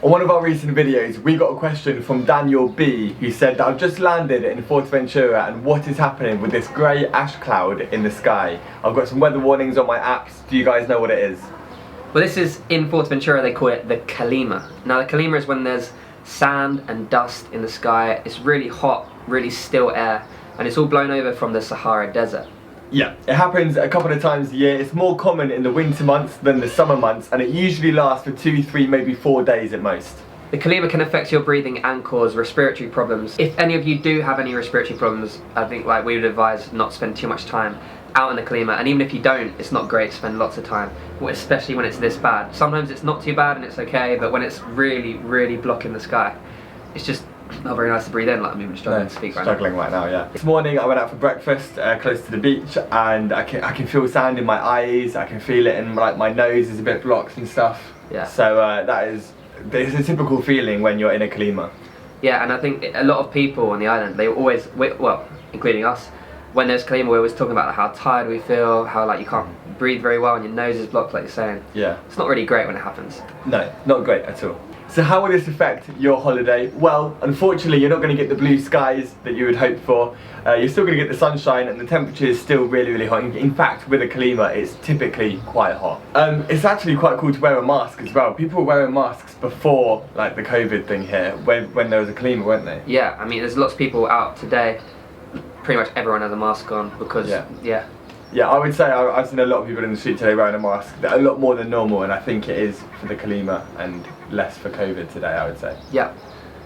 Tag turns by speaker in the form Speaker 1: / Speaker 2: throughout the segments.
Speaker 1: On one of our recent videos, we got a question from Daniel B, who said that I've just landed in Fuerteventura and what is happening with this grey ash cloud in the sky. I've got some weather warnings on my apps. Do you guys know what it is?
Speaker 2: Well, this is in Fuerteventura, they call it the Calima. Now the Calima is when there's sand and dust in the sky. It's really hot, really still air, and it's all blown over from the Sahara Desert.
Speaker 1: Yeah, it happens a couple of times a year. It's more common in the winter months than the summer months, and it usually lasts for 2, 3, maybe 4 days at most.
Speaker 2: The Calima can affect your breathing and cause respiratory problems. If any of you do have any respiratory problems, I think we would advise not to spend too much time out in the Calima, and even if you don't, it's not great to spend lots of time, especially when it's this bad. Sometimes it's not too bad and it's okay, but when it's really, really blocking the sky, it's just not very nice to breathe in. Like I'm even struggling to speak
Speaker 1: right now, yeah. This morning I went out for breakfast close to the beach, and I can feel sand in my eyes. I can feel it in my nose is a bit blocked and stuff.
Speaker 2: Yeah.
Speaker 1: So it's a typical feeling when you're in a Calima.
Speaker 2: Yeah, and I think a lot of people on the island, they always, well, including us, when there's Calima, we're always talking about how tired we feel, how you can't breathe very well and your nose is blocked, like you're saying.
Speaker 1: Yeah.
Speaker 2: It's not really great when it happens.
Speaker 1: No, not great at all. So how will this affect your holiday? Well, unfortunately you're not going to get the blue skies that you would hope for. You're still going to get the sunshine, and the temperature is still really, really hot. In fact, with a Calima, it's typically quite hot. It's actually quite cool to wear a mask as well. People were wearing masks before the COVID thing here, when there was a Calima, weren't they?
Speaker 2: Yeah, I mean there's lots of people out today. Pretty much everyone has a mask on because, yeah.
Speaker 1: Yeah, I would say I've seen a lot of people in the street today wearing a mask. A lot more than normal, and I think it is for the Calima and less for COVID today, I would say.
Speaker 2: Yeah.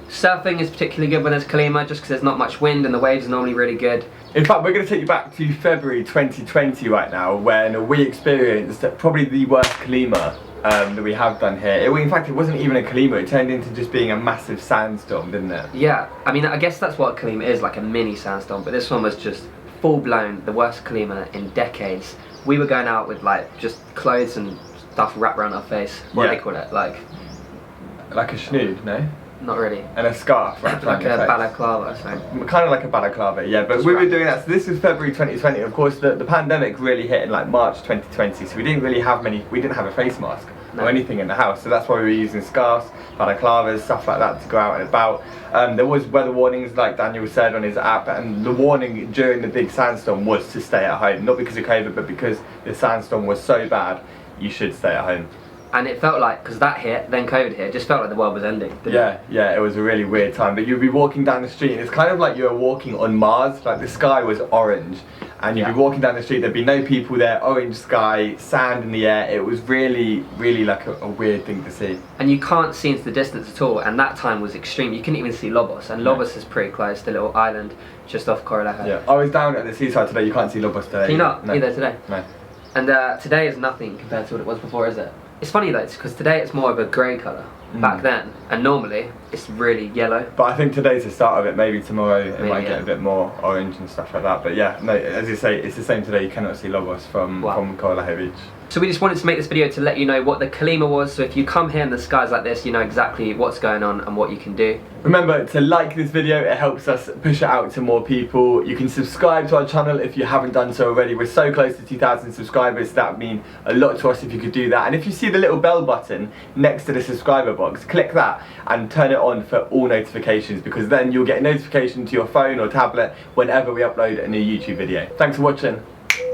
Speaker 2: Surfing is particularly good when there's Calima, just because there's not much wind and the waves are normally really good.
Speaker 1: In fact, we're going to take you back to February 2020 right now, when we experienced probably the worst Calima that we have done here. In fact, it wasn't even a Calima, it turned into just being a massive sandstorm, didn't it?
Speaker 2: Yeah, I mean, I guess that's what a Calima is, like a mini sandstorm, but this one was just full-blown, the worst Calima in decades. We were going out with just clothes and stuff wrapped around our face. What do they call it? Like
Speaker 1: a schnood, no?
Speaker 2: Not really.
Speaker 1: And a scarf wrapped around your face.
Speaker 2: Like a balaclava or something.
Speaker 1: Kind of like a balaclava, yeah, but we were doing that. So this was February 2020. Of course, the pandemic really hit in March 2020, so we didn't really have we didn't have a face mask or anything in the house, so that's why we were using scarves, balaclavas, stuff like that to go out and about. There was weather warnings, like Daniel said on his app, and the warning during the big sandstorm was to stay at home, not because of COVID, but because the sandstorm was so bad, you should stay at home.
Speaker 2: And it felt like, because that hit, then COVID hit, it just felt like the world was ending, didn't it?
Speaker 1: Yeah, it was a really weird time. But you'd be walking down the street, and it's kind of like you were walking on Mars. Like the sky was orange, and you'd be walking down the street, there'd be no people there, orange sky, sand in the air. It was really, really like a weird thing to see.
Speaker 2: And you can't see into the distance at all, and that time was extreme. You couldn't even see Lobos, and Lobos is pretty close, the little island just off Coralejo.
Speaker 1: Yeah, I was down at the seaside today. You can't see Lobos today.
Speaker 2: Can you not?
Speaker 1: No.
Speaker 2: Either today?
Speaker 1: No.
Speaker 2: And today is nothing compared to what it was before, is it? It's funny though, because today it's more of a grey colour. Back then, and normally it's really yellow.
Speaker 1: But I think today's the start of it. Maybe tomorrow it might get a bit more orange and stuff like that. But yeah, no, as you say, it's the same today. You cannot see Lobos from Coralejo Beach. So
Speaker 2: we just wanted to make this video to let you know what the Calima was, so if you come here and the sky's like this, you know exactly what's going on and what you can do.
Speaker 1: Remember to like this video, it helps us push it out to more people. You can subscribe to our channel if you haven't done so already. We're so close to 2,000 subscribers, that would mean a lot to us if you could do that. And if you see the little bell button next to the subscriber box, click that and turn it on for all notifications, because then you'll get a notification to your phone or tablet whenever we upload a new YouTube video. Thanks for watching.